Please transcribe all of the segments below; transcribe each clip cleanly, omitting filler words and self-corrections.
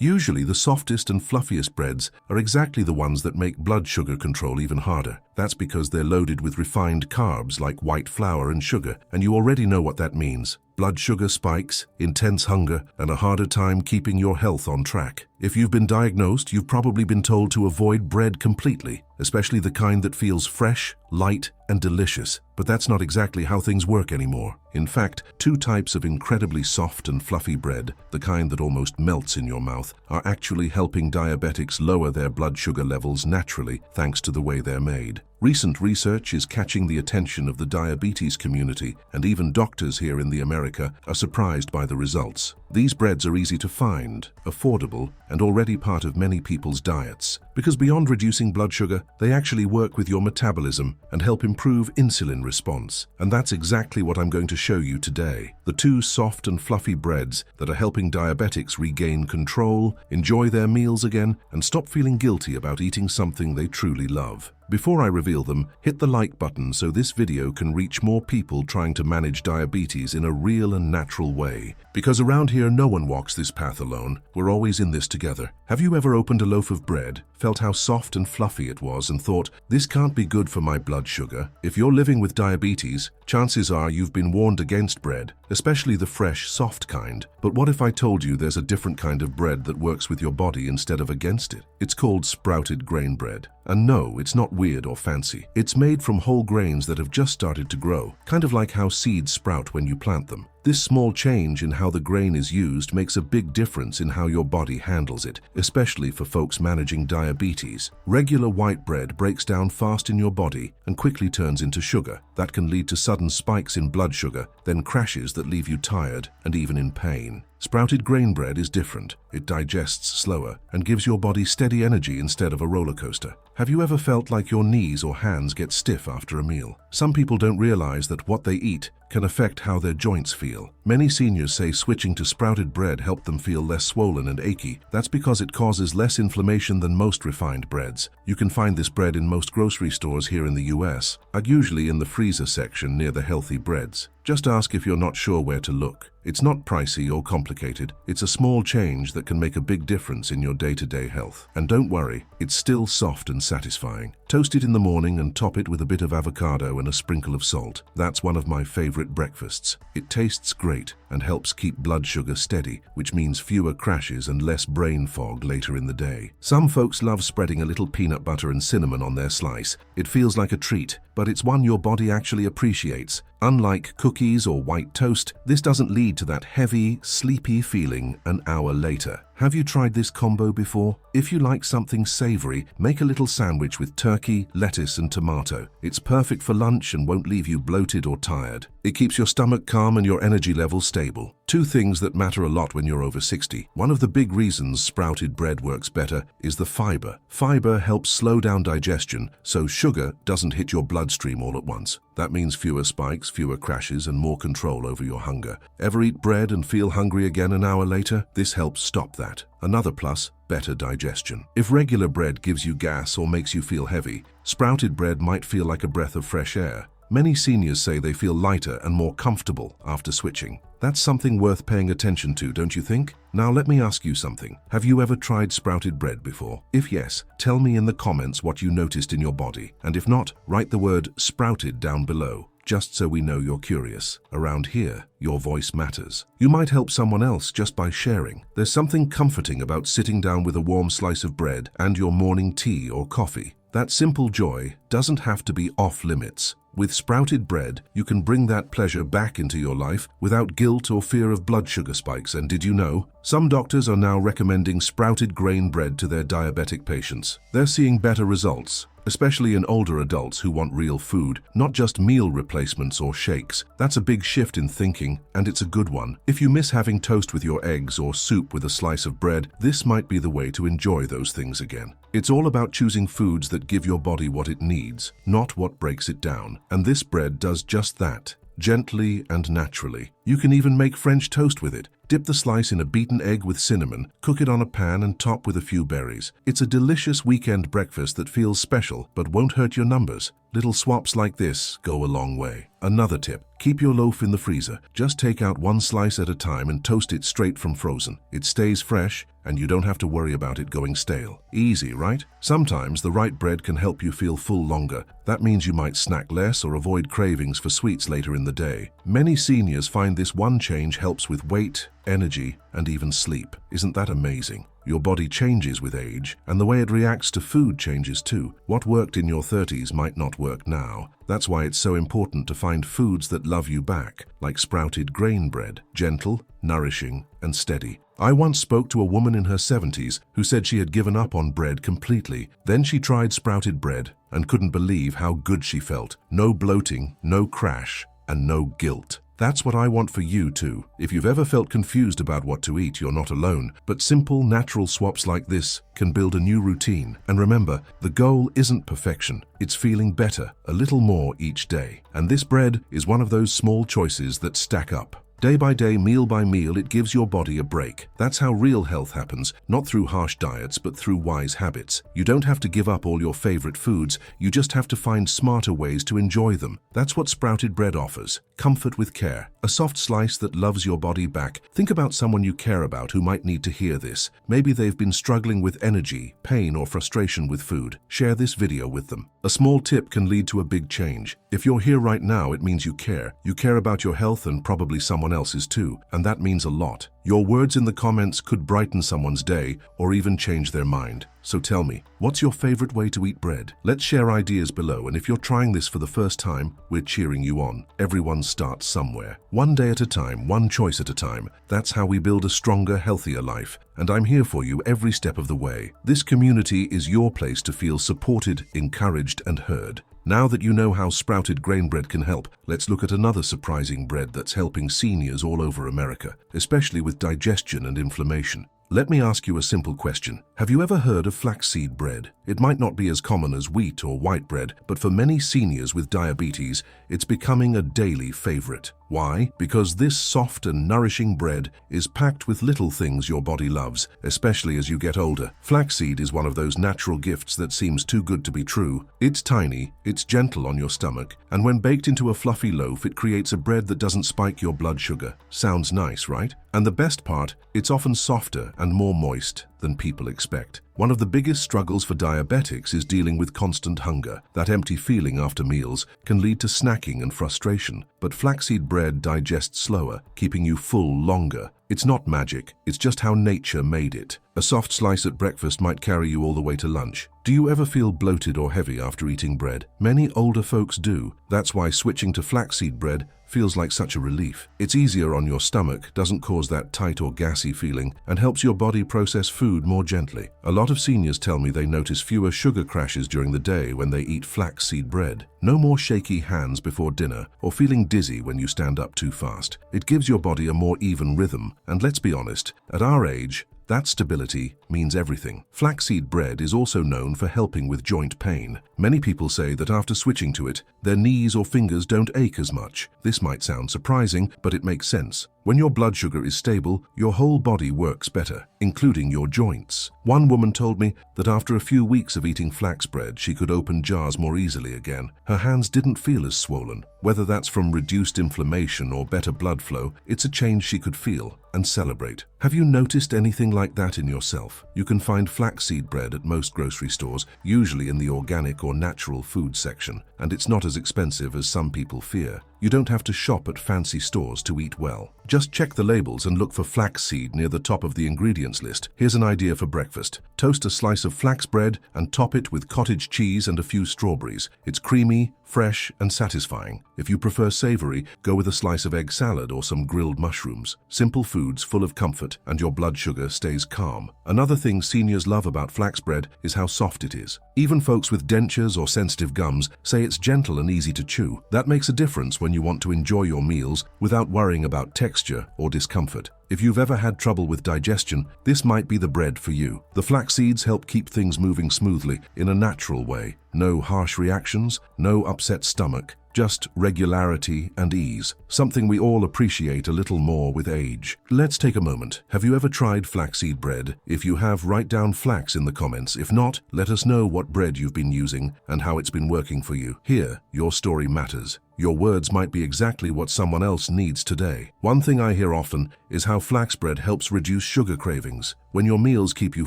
Usually the softest and fluffiest breads are exactly the ones that make blood sugar control even harder. That's because they're loaded with refined carbs like white flour and sugar, and you already know what that means. Blood sugar spikes, intense hunger, and a harder time keeping your health on track. If you've been diagnosed, you've probably been told to avoid bread completely, especially the kind that feels fresh, light, and delicious. But that's not exactly how things work anymore. In fact, two types of incredibly soft and fluffy bread, the kind that almost melts in your mouth, are actually helping diabetics lower their blood sugar levels naturally thanks to the way they're made. Recent research is catching the attention of the diabetes community, and even doctors here in America are surprised by the results. These breads are easy to find, affordable, and already part of many people's diets. Because beyond reducing blood sugar, they actually work with your metabolism and help improve insulin response. And that's exactly what I'm going to show you today. The two soft and fluffy breads that are helping diabetics regain control, enjoy their meals again, and stop feeling guilty about eating something they truly love. Before I reveal them, hit the like button so this video can reach more people trying to manage diabetes in a real and natural way. Because around here no one walks this path alone, we're always in this together. Have you ever opened a loaf of bread, felt how soft and fluffy it was, and thought, this can't be good for my blood sugar? If you're living with diabetes, chances are you've been warned against bread, especially the fresh, soft kind. But what if I told you there's a different kind of bread that works with your body instead of against it? It's called sprouted grain bread. And no, it's not weird or fancy. It's made from whole grains that have just started to grow, kind of like how seeds sprout when you plant them. This small change in how the grain is used makes a big difference in how your body handles it, especially for folks managing diabetes. Regular white bread breaks down fast in your body and quickly turns into sugar. That can lead to sudden spikes in blood sugar, then crashes that leave you tired and even in pain. Sprouted grain bread is different. It digests slower and gives your body steady energy instead of a roller coaster. Have you ever felt like your knees or hands get stiff after a meal? Some people don't realize that what they eat can affect how their joints feel. Many seniors say switching to sprouted bread helped them feel less swollen and achy. That's because it causes less inflammation than most refined breads. You can find this bread in most grocery stores here in the US, and usually in the freezer section near the healthy breads. Just ask if you're not sure where to look. It's not pricey or complicated. It's a small change that can make a big difference in your day-to-day health. And don't worry, it's still soft and satisfying. Toast it in the morning and top it with a bit of avocado and a sprinkle of salt. That's one of my favorite breakfasts. It tastes great and helps keep blood sugar steady, which means fewer crashes and less brain fog later in the day. Some folks love spreading a little peanut butter and cinnamon on their slice. It feels like a treat, but it's one your body actually appreciates. Unlike cookies or white toast, this doesn't lead to that heavy, sleepy feeling an hour later. Have you tried this combo before? If you like something savory, make a little sandwich with turkey, lettuce, and tomato. It's perfect for lunch and won't leave you bloated or tired. It keeps your stomach calm and your energy levels stable. Two things that matter a lot when you're over 60. One of the big reasons sprouted bread works better is the fiber. Fiber helps slow down digestion, so sugar doesn't hit your bloodstream all at once. That means fewer spikes, fewer crashes, and more control over your hunger. Ever eat bread and feel hungry again an hour later? This helps stop that. Another plus, better digestion. If regular bread gives you gas or makes you feel heavy, sprouted bread might feel like a breath of fresh air. Many seniors say they feel lighter and more comfortable after switching. That's something worth paying attention to, don't you think? Now let me ask you something. Have you ever tried sprouted bread before? If yes, tell me in the comments what you noticed in your body. And if not, write the word sprouted down below, just so we know you're curious. Around here, your voice matters. You might help someone else just by sharing. There's something comforting about sitting down with a warm slice of bread and your morning tea or coffee. That simple joy doesn't have to be off limits. With sprouted bread, you can bring that pleasure back into your life without guilt or fear of blood sugar spikes. And did you know? Some doctors are now recommending sprouted grain bread to their diabetic patients. They're seeing better results, especially in older adults who want real food, not just meal replacements or shakes. That's a big shift in thinking, and it's a good one. If you miss having toast with your eggs or soup with a slice of bread, this might be the way to enjoy those things again. It's all about choosing foods that give your body what it needs, not what breaks it down. And this bread does just that, gently and naturally. You can even make French toast with it. Dip the slice in a beaten egg with cinnamon, cook it on a pan and top with a few berries. It's a delicious weekend breakfast that feels special but won't hurt your numbers. Little swaps like this go a long way. Another tip, keep your loaf in the freezer. Just take out one slice at a time and toast it straight from frozen. It stays fresh and you don't have to worry about it going stale. Easy, right? Sometimes the right bread can help you feel full longer. That means you might snack less or avoid cravings for sweets later in the day. Many seniors find this one change helps with weight, energy, and even sleep. Isn't that amazing? Your body changes with age, and the way it reacts to food changes too. What worked in your 30s might not work now. That's why it's so important to find foods that love you back, like sprouted grain bread, gentle, nourishing, and steady. I once spoke to a woman in her 70s who said she had given up on bread completely. Then she tried sprouted bread and couldn't believe how good she felt. No bloating, no crash, and no guilt. That's what I want for you too. If you've ever felt confused about what to eat, you're not alone. But simple, natural swaps like this can build a new routine. And remember, the goal isn't perfection. It's feeling better, a little more each day. And this bread is one of those small choices that stack up. Day by day, meal by meal, it gives your body a break. That's how real health happens, not through harsh diets, but through wise habits. You don't have to give up all your favorite foods, you just have to find smarter ways to enjoy them. That's what sprouted bread offers. Comfort with care. A soft slice that loves your body back. Think about someone you care about who might need to hear this. Maybe they've been struggling with energy, pain, or frustration with food. Share this video with them. A small tip can lead to a big change. If you're here right now, it means you care. You care about your health and probably someone else's too, and that means a lot. Your words in the comments could brighten someone's day or even change their mind. So tell me, what's your favorite way to eat bread? Let's share ideas below, and if you're trying this for the first time, we're cheering you on. Everyone starts somewhere. One day at a time, one choice at a time. That's how we build a stronger, healthier life. And I'm here for you every step of the way. This community is your place to feel supported, encouraged, and heard. Now that you know how sprouted grain bread can help, let's look at another surprising bread that's helping seniors all over America, especially with digestion and inflammation. Let me ask you a simple question. Have you ever heard of flaxseed bread? It might not be as common as wheat or white bread, but for many seniors with diabetes, it's becoming a daily favorite. Why? Because this soft and nourishing bread is packed with little things your body loves, especially as you get older. Flaxseed is one of those natural gifts that seems too good to be true. It's tiny, it's gentle on your stomach, and when baked into a fluffy loaf, it creates a bread that doesn't spike your blood sugar. Sounds nice, right? And the best part, it's often softer and more moist than people expect. One of the biggest struggles for diabetics is dealing with constant hunger. That empty feeling after meals can lead to snacking and frustration, but flaxseed bread digests slower, keeping you full longer. It's not magic, it's just how nature made it. A soft slice at breakfast might carry you all the way to lunch. Do you ever feel bloated or heavy after eating bread? Many older folks do. That's why switching to flaxseed bread feels like such a relief. It's easier on your stomach, doesn't cause that tight or gassy feeling, and helps your body process food more gently. A lot of seniors tell me they notice fewer sugar crashes during the day when they eat flaxseed bread. No more shaky hands before dinner or feeling dizzy when you stand up too fast. It gives your body a more even rhythm, and let's be honest, at our age, that stability means everything. Flaxseed bread is also known for helping with joint pain. Many people say that after switching to it, their knees or fingers don't ache as much. This might sound surprising, but it makes sense. When your blood sugar is stable, your whole body works better, including your joints. One woman told me that after a few weeks of eating flax bread, she could open jars more easily again. Her hands didn't feel as swollen. Whether that's from reduced inflammation or better blood flow, it's a change she could feel and celebrate. Have you noticed anything like that in yourself? You can find flaxseed bread at most grocery stores, usually in the organic or natural food section, and it's not as expensive as some people fear. You don't have to shop at fancy stores to eat well. Just check the labels and look for flaxseed near the top of the ingredients list. Here's an idea for breakfast. Toast a slice of flax bread and top it with cottage cheese and a few strawberries. It's creamy, fresh, and satisfying. If you prefer savory, go with a slice of egg salad or some grilled mushrooms. Simple foods full of comfort, and your blood sugar stays calm. Another thing seniors love about flax bread is how soft it is. Even folks with dentures or sensitive gums say it's gentle and easy to chew. That makes a difference when you want to enjoy your meals without worrying about texture or discomfort. If you've ever had trouble with digestion, this might be the bread for you. The flax seeds help keep things moving smoothly in a natural way. No harsh reactions, no upset stomach, just regularity and ease, something we all appreciate a little more with age. Let's take a moment. Have you ever tried flaxseed bread? If you have, write down flax in the comments. If not, let us know what bread you've been using and how it's been working for you. Here, your story matters. Your words might be exactly what someone else needs today. One thing I hear often is how flax bread helps reduce sugar cravings. When your meals keep you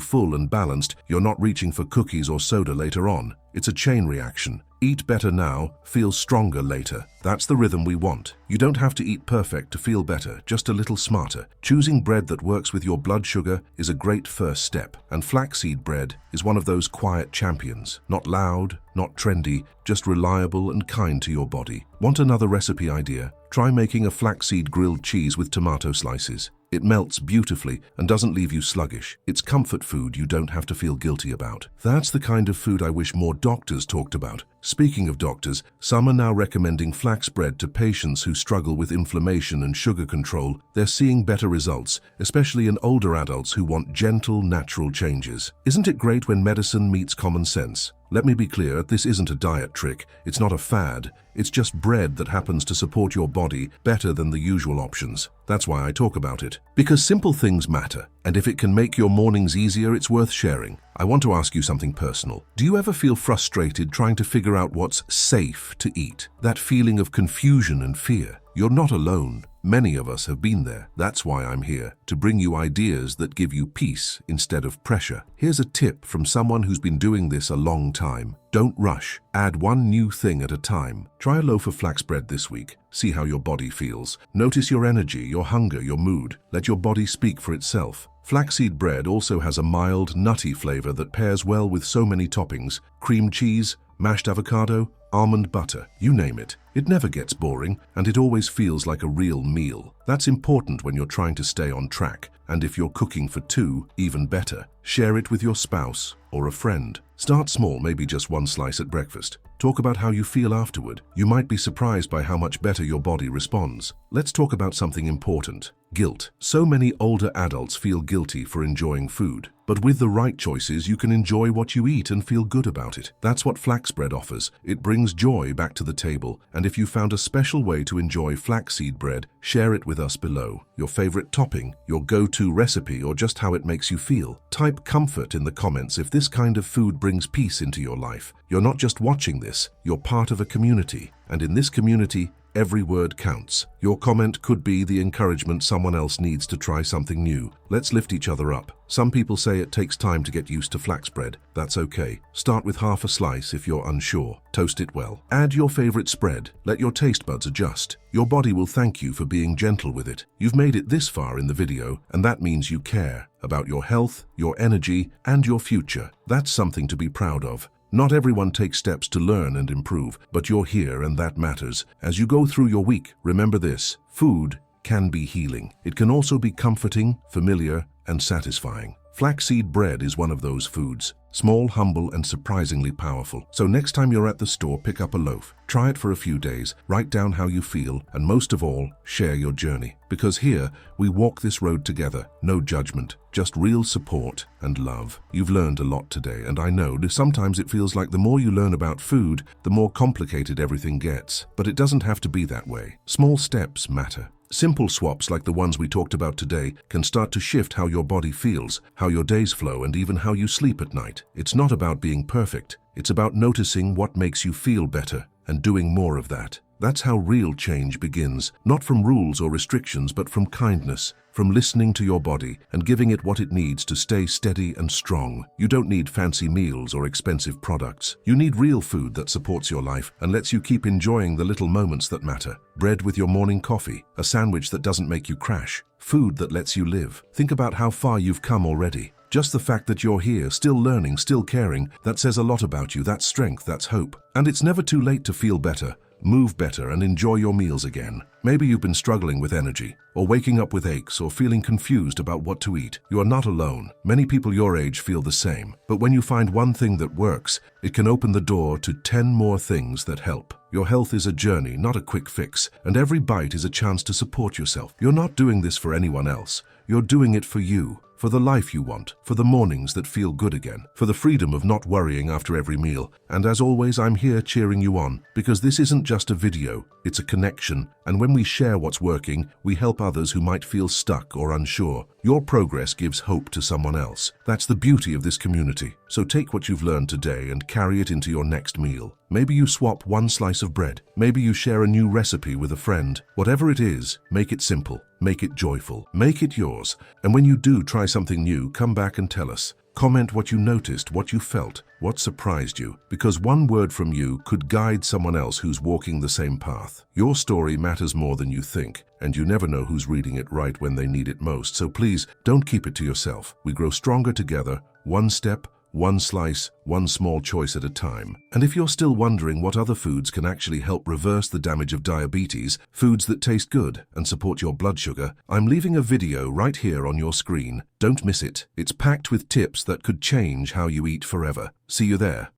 full and balanced, you're not reaching for cookies or soda later on. It's a chain reaction. Eat better now, feel stronger later. That's the rhythm we want. You don't have to eat perfect to feel better, just a little smarter. Choosing bread that works with your blood sugar is a great first step. And flaxseed bread is one of those quiet champions. Not loud, not trendy, just reliable and kind to your body. Want another recipe idea? Try making a flaxseed grilled cheese with tomato slices. It melts beautifully and doesn't leave you sluggish. It's comfort food you don't have to feel guilty about. That's the kind of food I wish more doctors talked about. Speaking of doctors, some are now recommending flax bread to patients who struggle with inflammation and sugar control. They're seeing better results, especially in older adults who want gentle, natural changes. Isn't it great when medicine meets common sense? Let me be clear, this isn't a diet trick. It's not a fad. It's just bread that happens to support your body better than the usual options. That's why I talk about it. Because simple things matter, and if it can make your mornings easier, it's worth sharing. I want to ask you something personal. Do you ever feel frustrated trying to figure out what's safe to eat? That feeling of confusion and fear? You're not alone. Many of us have been there. That's why I'm here, to bring you ideas that give you peace instead of pressure. Here's a tip from someone who's been doing this a long time. Don't rush. Add one new thing at a time. Try a loaf of flax bread this week. See how your body feels. Notice your energy, your hunger, your mood. Let your body speak for itself. Flaxseed bread also has a mild, nutty flavor that pairs well with so many toppings: cream cheese, mashed avocado, almond butter, you name it. It never gets boring, and it always feels like a real meal. That's important when you're trying to stay on track. And if you're cooking for two, even better. Share it with your spouse or a friend. Start small, maybe just one slice at breakfast. Talk about how you feel afterward. You might be surprised by how much better your body responds. Let's talk about something important: guilt. So many older adults feel guilty for enjoying food. But with the right choices, you can enjoy what you eat and feel good about it. That's what flax bread offers. It brings joy back to the table. And if you found a special way to enjoy flaxseed bread, share it with us below. Your favorite topping, your go-to recipe, or just how it makes you feel. Type comfort in the comments if this kind of food brings peace into your life. You're not just watching this, you're part of a community. And in this community, every word counts. Your comment could be the encouragement someone else needs to try something new. Let's lift each other up. Some people say it takes time to get used to flax bread. That's okay. Start with half a slice if you're unsure. Toast it well. Add your favorite spread. Let your taste buds adjust. Your body will thank you for being gentle with it. You've made it this far in the video, and that means you care about your health, your energy, and your future. That's something to be proud of. Not everyone takes steps to learn and improve, but you're here and that matters. As you go through your week, remember this: food can be healing. It can also be comforting, familiar, and satisfying. Flaxseed bread is one of those foods. Small, humble, and surprisingly powerful. So next time you're at the store, pick up a loaf. Try it for a few days, write down how you feel, and most of all, share your journey. Because here, we walk this road together. No judgment, just real support and love. You've learned a lot today, and I know that sometimes it feels like the more you learn about food, the more complicated everything gets. But it doesn't have to be that way. Small steps matter. Simple swaps like the ones we talked about today can start to shift how your body feels, how your days flow, and even how you sleep at night. It's not about being perfect. It's about noticing what makes you feel better and doing more of that. That's how real change begins, not from rules or restrictions, but from kindness, from listening to your body and giving it what it needs to stay steady and strong. You don't need fancy meals or expensive products. You need real food that supports your life and lets you keep enjoying the little moments that matter. Bread with your morning coffee, a sandwich that doesn't make you crash, food that lets you live. Think about how far you've come already. Just the fact that you're here, still learning, still caring, that says a lot about you. That's strength, that's hope. And it's never too late to feel better. Move better and enjoy your meals again. Maybe you've been struggling with energy, or waking up with aches, or feeling confused about what to eat. You are not alone. Many people your age feel the same. But when you find one thing that works, it can open the door to 10 more things that help. Your health is a journey, not a quick fix, and every bite is a chance to support yourself. You're not doing this for anyone else. You're doing it for you. For the life you want, for the mornings that feel good again, for the freedom of not worrying after every meal. And as always, I'm here cheering you on, because this isn't just a video, it's a connection. And when we share what's working, we help others who might feel stuck or unsure. Your progress gives hope to someone else. That's the beauty of this community. So take what you've learned today and carry it into your next meal. Maybe you swap one slice of bread. Maybe you share a new recipe with a friend. Whatever it is, make it simple. Make it joyful. Make it yours. And when you do try something new, come back and tell us. Comment what you noticed, what you felt, what surprised you, because one word from you could guide someone else who's walking the same path. Your story matters more than you think, and you never know who's reading it right when they need it most. So please, don't keep it to yourself. We grow stronger together, one step, one slice, one small choice at a time. And if you're still wondering what other foods can actually help reverse the damage of diabetes, foods that taste good and support your blood sugar, I'm leaving a video right here on your screen. Don't miss it. It's packed with tips that could change how you eat forever. See you there.